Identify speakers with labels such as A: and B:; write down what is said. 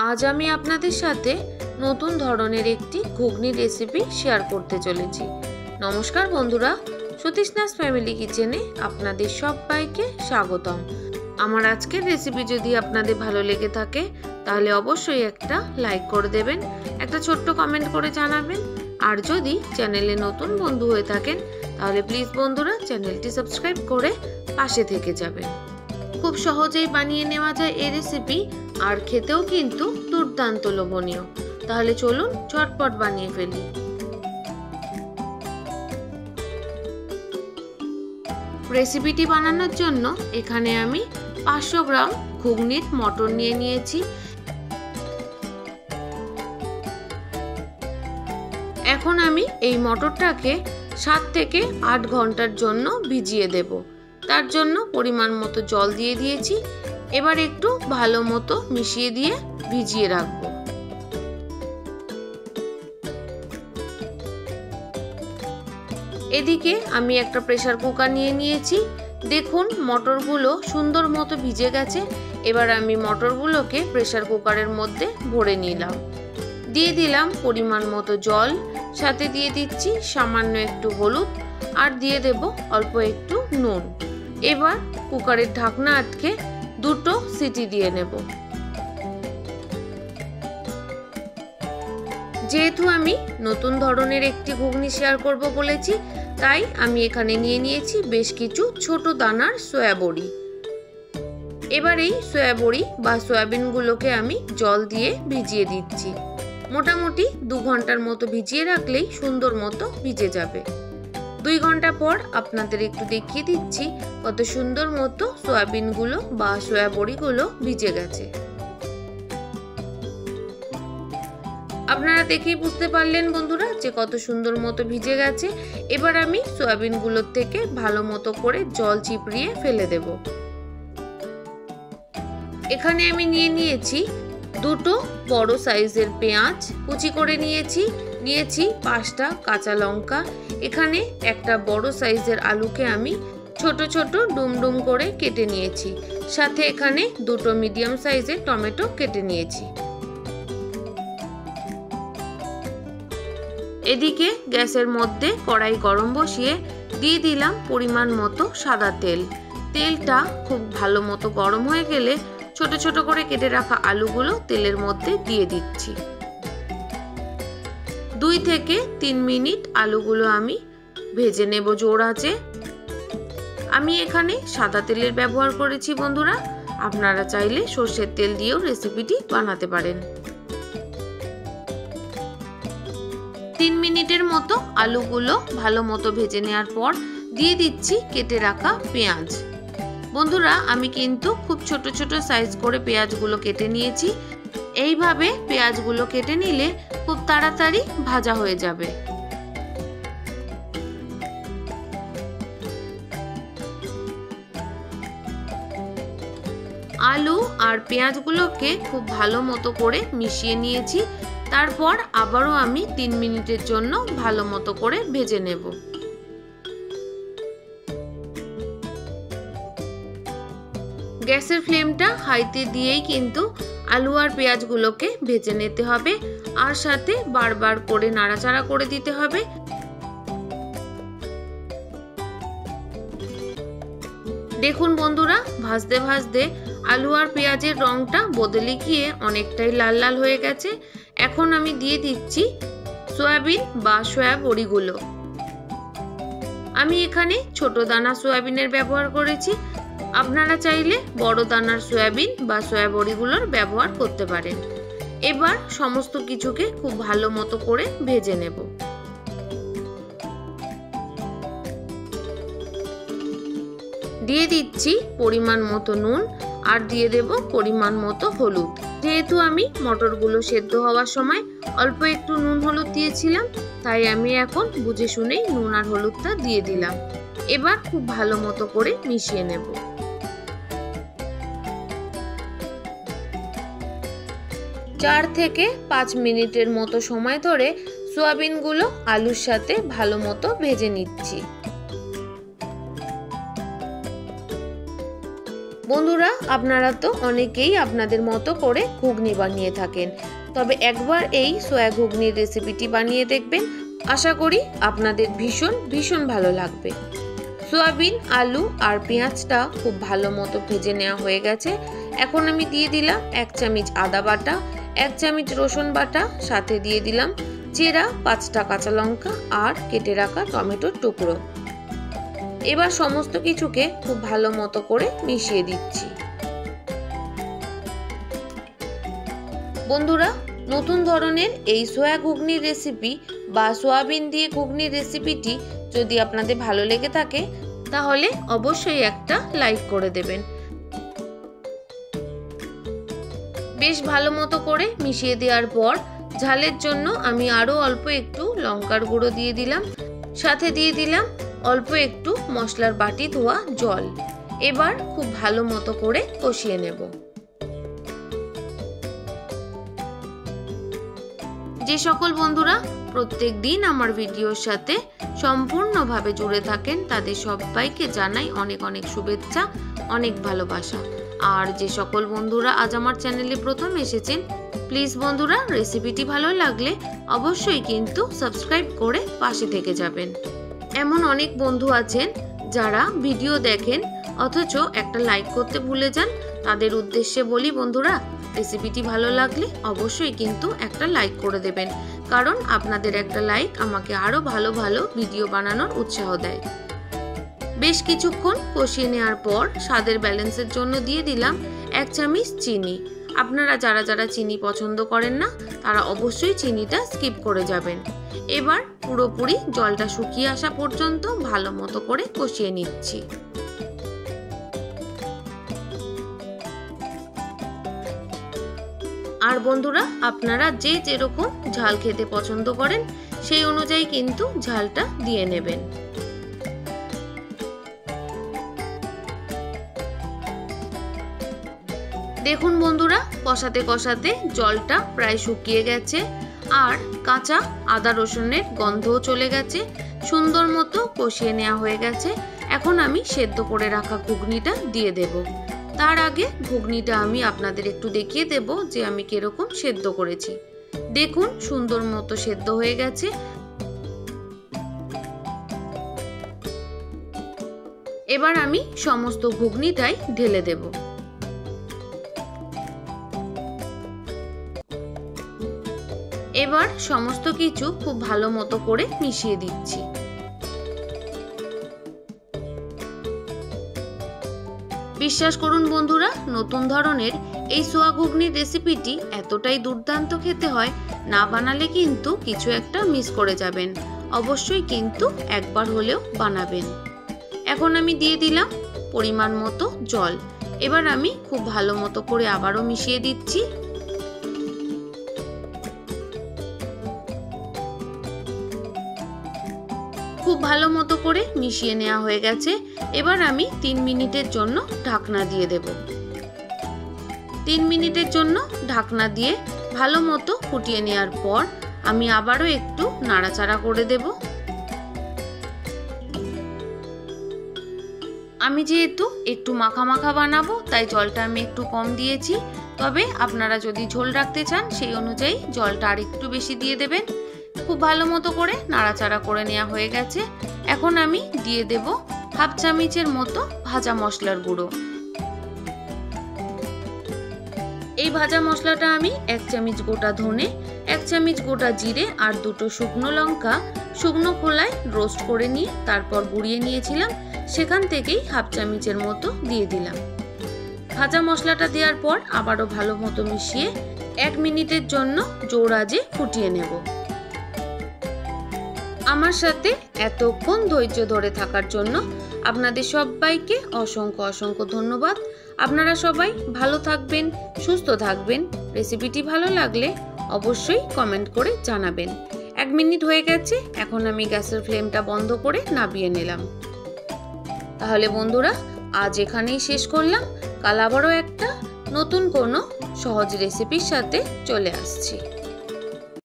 A: আজ আমি আপনাদের সাথে নতুন ধরনের একটি ঘুগনি রেসিপি শেয়ার করতে চলেছি। নমস্কার বন্ধুরা, সতীশনাথ ফ্যামিলি কিচেনে আপনাদের সবাইকে স্বাগতম। আমার আজকের রেসিপি যদি আপনাদের ভালো লেগে থাকে তাহলে অবশ্যই একটা লাইক করে দেবেন, একটা ছোট্ট কমেন্ট করে জানাবেন। আর যদি চ্যানেলে নতুন বন্ধু হয়ে থাকেন তাহলে প্লিজ বন্ধুরা চ্যানেলটি সাবস্ক্রাইব করে পাশে থেকে যাবেন। খুব সহজেই বানিয়ে নেওয়া যায় এই রেসিপি, আর খেতেও কিন্তু দুর্দান্ত লোভনীয়। তাহলে চলুন ঝটপট বানিয়ে ফেলি। রেসিপিটি বানানোর জন্য এখানে আমি 500 গ্রাম ঘুগনির মটর নিয়ে নিয়েছি। এখন আমি এই মটরটাকে 7 থেকে 8 ঘন্টার জন্য ভিজিয়ে দেব। তার জন্য পরিমাণ মতো জল দিয়ে দিয়েছি। এবার একটু ভালো মতো মিশিয়ে দিয়ে ভিজিয়ে রাখবো। এদিকে আমি একটা প্রেসার কুকার নিয়ে নিয়েছি। দেখুন মটরগুলো সুন্দর মতো ভিজে গেছে। এবার আমি মটরগুলোকে প্রেসার কুকারের মধ্যে ভরে নিলাম। দিয়ে দিলাম পরিমাণ মতো জল, সাথে দিয়ে দিচ্ছি সামান্য একটু হলুদ, আর দিয়ে দেব অল্প একটু নুন। এবার কুকারের ঢাকনা আটকে 2টো সিটি দিয়ে নেব। যেহেতু আমি নতুন ধরনের একটি ঘুগনি শেয়ার করব বলেছি, তাই আমি এখানে নিয়ে নিয়েছি বেশ কিছু ছোট দানার সয়া বড়ি। এবার এই সয়া বড়ি বা সয়াবিনগুলোকে আমি জল দিয়ে ভিজিয়ে দিচ্ছি। মোটামুটি 2 ঘন্টার মতো ভিজিয়ে রাখলেই সুন্দর মতো ভিজে যাবে। 2 ঘন্টা পর আপনাদের একটু দেখিয়ে দিচ্ছি কত সুন্দর মতো সয়াবিনগুলো বা সয়া বড়িগুলো ভিজে গেছে। আপনারা দেখেই বুঝতে পারলেন বন্ধুরা যে কত সুন্দর মতো ভিজে গেছে। এবার আমি সয়াবিনগুলোর থেকে ভালো মতো করে জল চিপড়িয়ে ফেলে দেব। এখানে আমি নিয়ে নিয়েছি 2টো বড় সাইজের পেঁয়াজ কুচি করে নিয়েছি। 5টা কাঁচা লঙ্কা। এখানে একটা বড় সাইজের আলুকে আমি ছোট ছোট ডুমডুম করে কেটে নিয়েছি। সাথে এখানে 2টো মিডিয়াম সাইজের টমেটো কেটে নিয়েছি। এদিকে গ্যাসের মধ্যে কড়াই গরম বসিয়ে দিয়ে দিলাম পরিমাণ মতো সাদা তেল। তেলটা খুব ভালো মতো গরম হয়ে গেলে ছোট ছোট করে কেটে রাখা আলুগুলো তেলের মধ্যে দিয়ে দিচ্ছি। 2 থেকে 3 মিনিট আলুগুলো আমি ভেজে নেব জোর আঁচে। আমি এখানে সাদা তেলের ব্যবহার করেছি বন্ধুরা, আপনারা চাইলে সর্ষের তেল দিয়েও রেসিপিটি বানাতে পারেন। 3 মিনিটের মতো আলুগুলো ভালো মতো ভেজে নেওয়ার পর দিয়ে দিচ্ছি কেটে রাখা পেঁয়াজ। বন্ধুরা আমি কিন্তু খুব ছোট ছোট সাইজ করে পেঁয়াজগুলো কেটে নিয়েছি। এইভাবে পেঁয়াজগুলো কেটে নিলে খুব তাড়াতাড়ি ভাজা হয়ে যাবে। আলু আর পেঁয়াজগুলোকে খুব ভালো মতো করে মিশিয়ে নিয়েছি। তারপর আবারও আমি 3 মিনিটের জন্য ভালো মতো করে ভেজে নেব। গ্যাসের ফ্লেমটা হাইতে দিয়েই কিন্তু আলু আর পেঁয়াজগুলোকে ভেজে নিতে হবে, আর সাথে বারবার করে নাড়াচাড়া করে দিতে হবে। দেখুন বন্ধুরা ভাজতে ভাজতে আলু আর পেঁয়াজের রংটা বদলে গিয়ে অনেকটাই লাল লাল হয়ে গেছে। এখন আমি দিয়ে দিচ্ছি সয়াবিন বা সয়া বড়িগুলো। আমি এখানে ছোট দানা সয়াবিনের ব্যবহার করেছি। আপনারা চাইলে বড় দানার সয়াবিন বা সয়া বড়িগুলোর ব্যবহার করতে পারেন। এবার সমস্ত কিছুকে খুব ভালো মতো করে ভেজে নেব। দিয়ে দিচ্ছি পরিমাণ মতো নুন, আর দিয়ে দেব পরিমাণ মতো হলুদ। যেহেতু আমি মটরগুলো সেদ্ধ হওয়ার সময় অল্প একটু নুন হলুদ দিয়েছিলাম, তাই আমি এখন বুঝে শুনেই নুন আর হলুদটা দিয়ে দিলাম। এবার খুব ভালো মতো করে মিশিয়ে নেব। 4 থেকে 5 মিনিটের মতো সময় ধরে সয়াবিনগুলো আলুর সাথে ভালো মতো ভেজে নিচ্ছি। বন্ধুরা, আপনারা তো অনেকেই আপনাদের মতো করে ঘুগনি বানিয়ে থাকেন, তবে একবার এই সোয়া ঘুগনির রেসিপিটি বানিয়ে দেখবেন। আশা করি আপনাদের ভীষণ ভালো লাগবে। সোয়াবিন, আলু আর পেঁয়াজটা খুব ভালো মতো ভেজে নেওয়া হয়ে গেছে। এখন আমি দিয়ে দিলাম 1 চামচ আদা বাটা, 1 চামচ রসুন বাটা, সাথে দিয়ে দিলাম চেরা 5টা কাঁচা লঙ্কা আর কেটে রাখা টমেটোর টুকরো। এবার সমস্ত কিছুকে খুব ভালো মতো করে মিশিয়ে দিচ্ছি। বন্ধুরা, নতুন ধরনের এই সোয়া ঘুগনির রেসিপি বা সোয়াবিন দিয়ে ঘুগনির রেসিপিটি যদি আপনাদের ভালো লেগে থাকে তাহলে অবশ্যই একটা লাইক করে দেবেন। বেশ ভালো মতো করে মিশিয়ে দেওয়ার পর ঝালের জন্য আমি আরো অল্প একটু লঙ্কার গুঁড়ো দিয়ে দিলাম, সাথে দিয়ে দিলাম অল্প একটু মশলার বাটি ধোয়া জল। এবার খুব ভালো মতো করে কষিয়ে নেব। যে সকল বন্ধুরা প্রত্যেক দিন আমার ভিডিওর সাথে সম্পূর্ণভাবে জুড়ে থাকেন তাদের সবাইকে জানাই অনেক অনেক শুভেচ্ছা, অনেক ভালোবাসা। আর যে সকল বন্ধুরা আজ আমার চ্যানেলে প্রথম এসেছেন, প্লিজ বন্ধুরা রেসিপিটি ভালো লাগলে অবশ্যই কিন্তু সাবস্ক্রাইব করে পাশে থেকে যাবেন। এমন অনেক বন্ধু আছেন যারা ভিডিও দেখেন অথচ একটা লাইক করতে ভুলে যান। তাদের উদ্দেশ্যে বলি বন্ধুরা, রেসিপিটি ভালো লাগলে অবশ্যই কিন্তু একটা লাইক করে দেবেন, কারণ আপনাদের একটা লাইক আমাকে আরো ভালো ভালো ভিডিও বানানোর উৎসাহ দেয়। বেশ কিছুক্ষণ কষিয়ে নেওয়ার পর স্বাদের ব্যালেন্সের জন্য দিয়ে দিলাম 1 চামচ চিনি। আপনারা যারা যারা চিনি পছন্দ করেন না তারা অবশ্যই চিনিটা স্কিপ করে যাবেন। এবার পুরোপুরি জলটা শুকিয়ে আসা পর্যন্ত ভালো মতো করে কষিয়ে নিচ্ছি। আর বন্ধুরা, আপনারা যে যেরকম ঝাল খেতে পছন্দ করেন সেই অনুযায়ী কিন্তু ঝালটা দিয়ে নেবেন। দেখুন বন্ধুরা, কষাতে কষাতে জলটা প্রায় শুকিয়ে গেছে আর কাঁচা আদা রসুনের গন্ধও চলে গেছে। সুন্দর মতো কষিয়ে নেওয়া হয়ে গেছে। এখন আমি সেদ্ধ করে রাখা ঘুগনিটা দিয়ে দেব। তার আগে ঘুগনিটা আমি আপনাদের একটু দেখিয়ে দেব যে আমি কিরকম সেদ্ধ করেছি। দেখুন সুন্দর মতো সেদ্ধ হয়ে গেছে। এবার আমি সমস্ত ঘুগনিটাই ঢেলে দেব। এবার সমস্ত কিছু খুব ভালো মতো করে মিশিয়ে দিচ্ছি। বিশ্বাস করুন বন্ধুরা, নতুন ধরনের এই সোয়া ঘুগনির রেসিপিটি এতটাই দুর্দান্ত খেতে হয়, না বানালে কিন্তু কিছু একটা মিস করে যাবেন। অবশ্যই কিন্তু একবার হলেও বানাবেন। এখন আমি দিয়ে দিলাম পরিমাণ মতো জল। এবার আমি খুব ভালো মতো করে আবারও মিশিয়ে দিচ্ছি। খুব ভালো মতো করে মিশিয়ে নেওয়া হয়ে গেছে। এবার আমি 3 মিনিটের জন্য ঢাকনা দিয়ে দেব। 3 মিনিটের জন্য ঢাকনা দিয়ে ভালো মতো ফুটিয়ে নেওয়ার পর আমি আবারও একটু নাড়াচাড়া করে দেব। আমি যেহেতু একটু মাখা মাখা বানাবো তাই জলটা আমি একটু কম দিয়েছি, তবে আপনারা যদি ঝোল রাখতে চান সেই অনুযায়ী জলটা আর একটু বেশি দিয়ে দেবেন। খুব ভালো মতো করে নাড়াচাড়া করে নেওয়া হয়ে গেছে। এখন আমি দিয়ে দেব 1/2 চামচের মতো ভাজা মশলার গুঁড়ো। এই ভাজা মশলাটা আমি 1 চামচ গোটা ধনে, 1 চামচ গোটা জিরে আর 2টো শুকনো লঙ্কা শুকনো খোলায় রোস্ট করে নিয়ে তারপর গুঁড়িয়ে নিয়েছিলাম, সেখান থেকেই 1/2 চামচের মতো দিয়ে দিলাম। ভাজা মশলাটা দেওয়ার পর আবারও ভালো মতো মিশিয়ে 1 মিনিটের জন্য জোর আঁচে ফুটিয়ে নেব। আমার সাথে এতক্ষণ ধৈর্য ধরে থাকার জন্য আপনাদের সবাইকে অসংখ্য অসংখ্য ধন্যবাদ। আপনারা সবাই ভালো থাকবেন, সুস্থ থাকবেন। রেসিপিটি ভালো লাগলে অবশ্যই কমেন্ট করে জানাবেন। 1 মিনিট হয়ে গেছে, এখন আমি গ্যাসের ফ্লেমটা বন্ধ করে নামিয়ে নিলাম। তাহলে বন্ধুরা, আজ এখানেই শেষ করলাম। কাল আবারও একটা নতুন কোনো সহজ রেসিপির সাথে চলে আসছি।